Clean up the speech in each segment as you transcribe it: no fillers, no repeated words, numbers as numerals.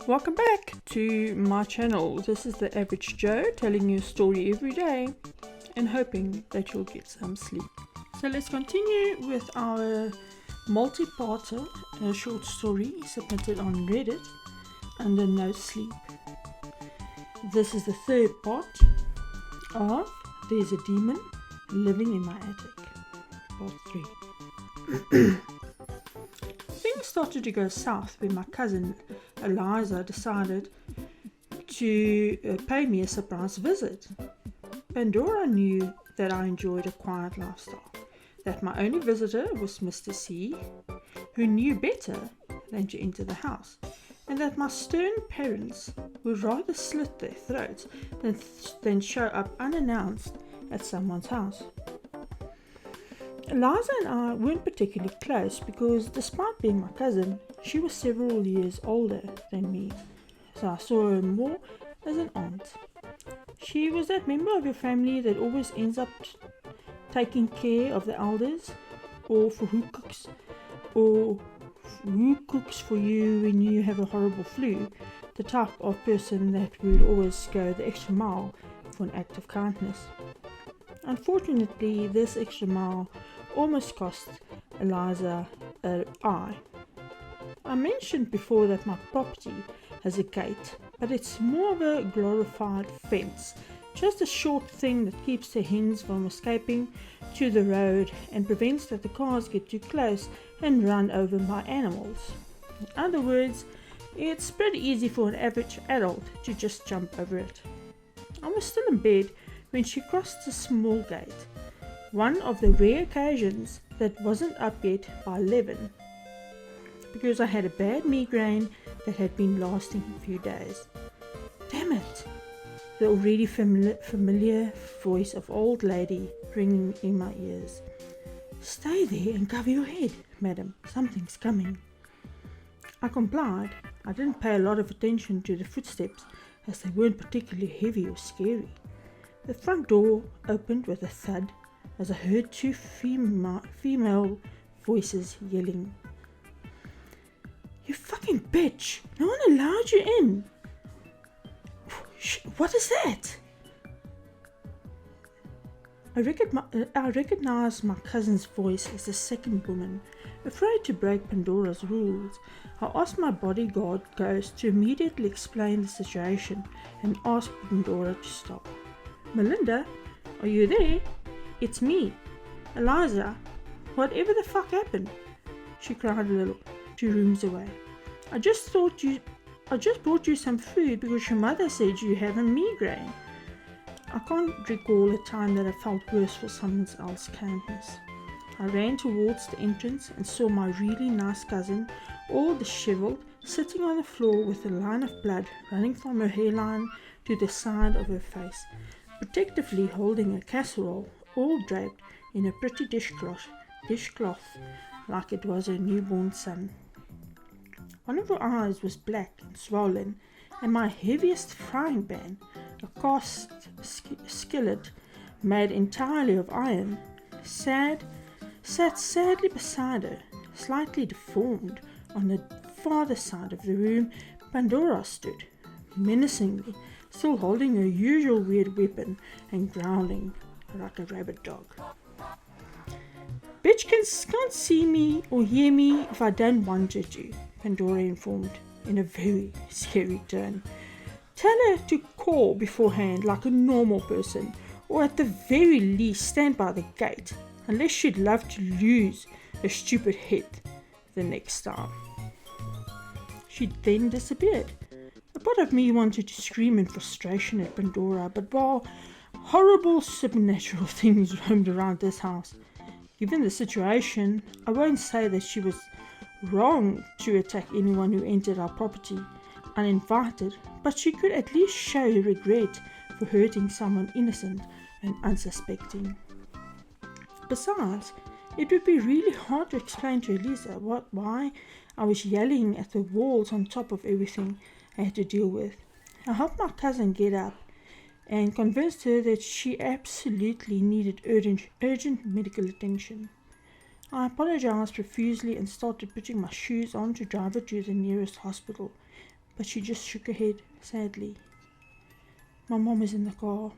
Welcome back to my channel. This is the average Joe telling you a story every day and hoping that you'll get some sleep. So let's continue with our multi-parter, a short story submitted on Reddit under No Sleep. This is the third part of There's a Demon Living in My Attic, Part 3. Things started to go south when my cousin Eliza decided to pay me a surprise visit. Pandora knew that I enjoyed a quiet lifestyle, that my only visitor was Mr. C, who knew better than to enter the house, and that my stern parents would rather slit their throats than show up unannounced at someone's house. Eliza and I weren't particularly close because, despite being my cousin, she was several years older than me, so I saw her more as an aunt. She was that member of your family that always ends up taking care of the elders, or who cooks for you when you have a horrible flu, the type of person that would always go the extra mile for an act of kindness. Unfortunately, this extra mile almost cost Eliza an eye. I mentioned before that my property has a gate, but it's more of a glorified fence, just a short thing that keeps the hens from escaping to the road and prevents that the cars get too close and run over my animals. In other words, it's pretty easy for an average adult to just jump over it. I was still in bed when she crossed the small gate, one of the rare occasions that wasn't up yet by 11, because I had a bad migraine that had been lasting a few days. Damn it! The already familiar voice of old lady ringing in my ears. Stay there and cover your head, madam. Something's coming. I complied. I didn't pay a lot of attention to the footsteps as they weren't particularly heavy or scary. The front door opened with a thud as I heard two female voices yelling. You fucking bitch! No one allowed you in! What is that? I recognized my cousin's voice as the second woman. Afraid to break Pandora's rules, I asked my bodyguard ghost to immediately explain the situation and asked Pandora to stop. Melinda, are you there? It's me, Eliza. Whatever the fuck happened? She cried a little, 2 rooms away. I just brought you some food because your mother said you have a migraine. I can't recall a time that I felt worse for someone else's kindness. I ran towards the entrance and saw my really nice cousin, all disheveled, sitting on the floor with a line of blood running from her hairline to the side of her face, protectively holding a casserole, all draped in a pretty dishcloth like it was her newborn son. One of her eyes was black and swollen, and my heaviest frying pan, a cast skillet made entirely of iron, sat sadly beside her. Slightly deformed on the farther side of the room, Pandora stood, menacingly, still holding her usual weird weapon and growling like a rabid dog. Bitch can't see me or hear me if I don't want her to, Pandora informed in a very scary tone. Tell her to call beforehand like a normal person, or at the very least stand by the gate, unless she'd love to lose her stupid head the next time. She then disappeared. A part of me wanted to scream in frustration at Pandora, but while horrible supernatural things roamed around this house, given the situation, I won't say that she was wrong to attack anyone who entered our property uninvited, but she could at least show regret for hurting someone innocent and unsuspecting. Besides, it would be really hard to explain to Elisa why I was yelling at the walls on top of everything I had to deal with. I helped my cousin get up and convinced her that she absolutely needed urgent medical attention. I apologized profusely and started putting my shoes on to drive her to the nearest hospital, but she just shook her head sadly. My mom is in the car.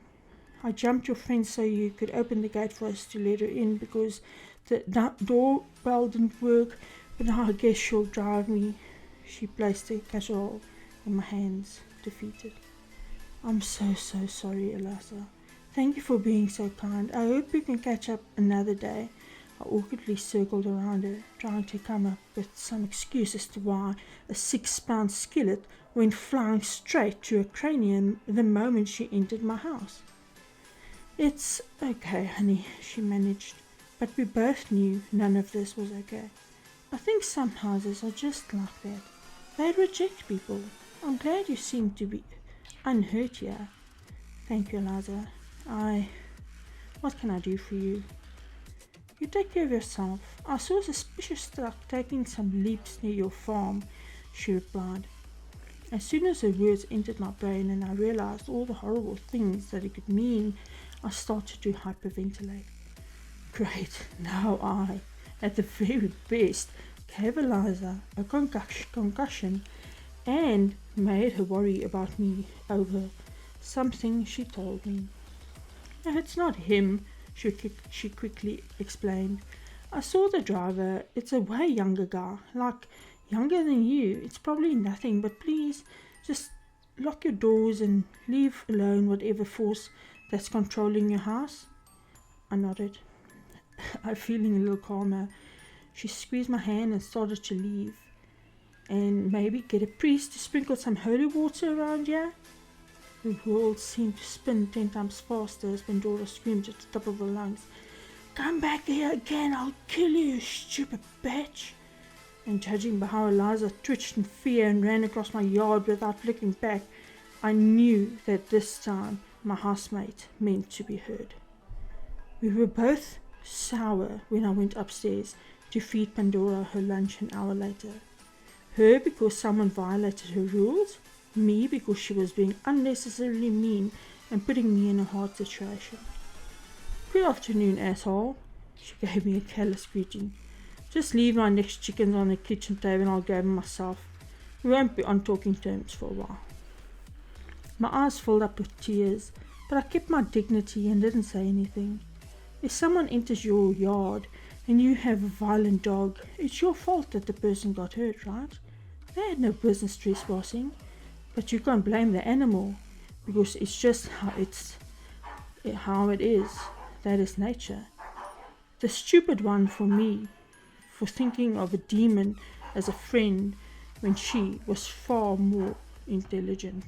I jumped your fence so you could open the gate for us to let her in because the doorbell didn't work, but now I guess she'll drive me. She placed a casserole in my hands, defeated. I'm so sorry, Eliza. Thank you for being so kind. I hope we can catch up another day. I awkwardly circled around her, trying to come up with some excuse as to why a 6-pound skillet went flying straight to her cranium the moment she entered my house. It's okay, honey, she managed, but we both knew none of this was okay. I think some houses are just like that. They reject people. I'm glad you seem to be unhurt here. Thank you, Eliza. What can I do for you? You take care of yourself. I saw a suspicious truck taking some leaps near your farm, she replied. As soon as her words entered my brain and I realized all the horrible things that it could mean, I started to hyperventilate. Great, now I, at the very best, gave Eliza a concussion and made her worry about me over something she told me. It's not him, she quickly explained. I saw the driver. It's a way younger guy, like younger than you. It's probably nothing, but please just lock your doors and leave alone whatever force that's controlling your house. I nodded. I'm feeling a little calmer. She squeezed my hand and started to leave. And maybe get a priest to sprinkle some holy water around here? The world seemed to spin 10 times faster as Pandora screamed at the top of her lungs. Come back here again, I'll kill you, stupid bitch. And judging by how Eliza twitched in fear and ran across my yard without looking back, I knew that this time my housemate meant to be heard. We were both sour when I went upstairs to feed Pandora her lunch an hour later. Her because someone violated her rules, me because she was being unnecessarily mean and putting me in a hard situation. Good afternoon, asshole. She gave me a careless greeting. Just leave my next chickens on the kitchen table and I'll grab them myself. We won't be on talking terms for a while. My eyes filled up with tears, but I kept my dignity and didn't say anything. If someone enters your yard and you have a violent dog, it's your fault that the person got hurt, right? They had no business trespassing, but you can't blame the animal because it's just how it is. That is nature. The stupid one for me, for thinking of a demon as a friend when she was far more intelligent.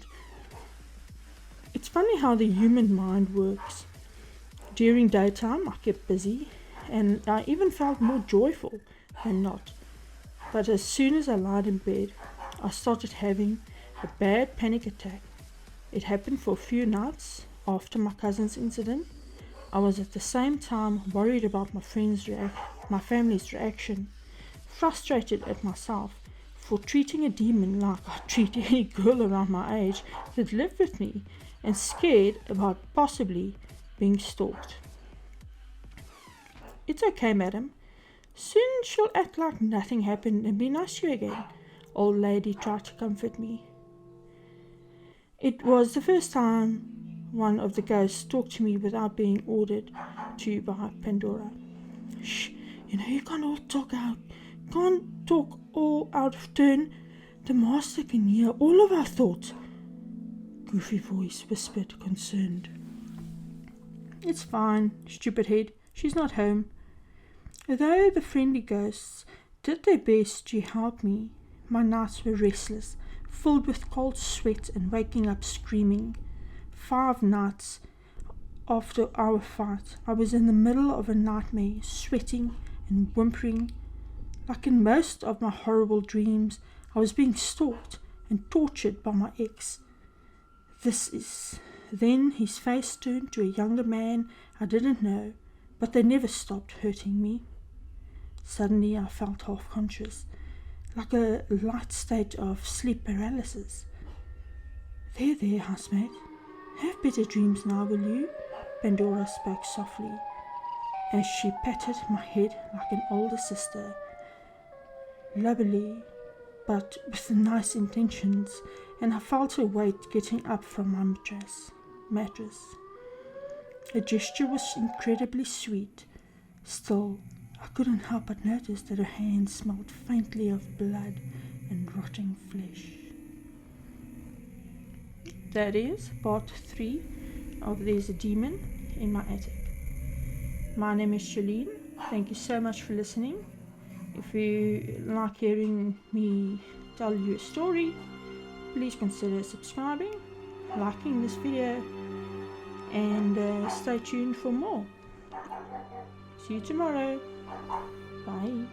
It's funny how the human mind works. During daytime, I kept busy, and I even felt more joyful than not. But as soon as I lied in bed, I started having a bad panic attack. It happened for a few nights after my cousin's incident. I was at the same time worried about my family's reaction, frustrated at myself for treating a demon like I treat any girl around my age that lived with me, and scared about possibly being stalked. It's okay, madam. Soon she'll act like nothing happened and be nice to you again. Old lady tried to comfort me. It was the first time one of the ghosts talked to me without being ordered to by Pandora. Shh, you can't talk all out of turn. The master can hear all of our thoughts. Goofy voice whispered, concerned. It's fine, stupid head. She's not home. Although the friendly ghosts did their best to help me, my nights were restless, filled with cold sweat and waking up screaming. 5 nights after our fight, I was in the middle of a nightmare, sweating and whimpering. Like in most of my horrible dreams, I was being stalked and tortured by my ex. Then his face turned to a younger man I didn't know, but they never stopped hurting me. Suddenly I felt half-conscious, like a light state of sleep paralysis. There, housemate. Have better dreams now, will you? Pandora spoke softly, as she patted my head like an older sister. Lovely, but with nice intentions, and I felt her weight getting up from my mattress. Her gesture was incredibly sweet. Still, I couldn't help but notice that her hands smelled faintly of blood and rotting flesh. That is part 3 of There's a Demon in My Attic. My name is Shalene. Thank you so much for listening. If you like hearing me tell you a story, please consider subscribing, liking this video, and stay tuned for more. See you tomorrow. Bye.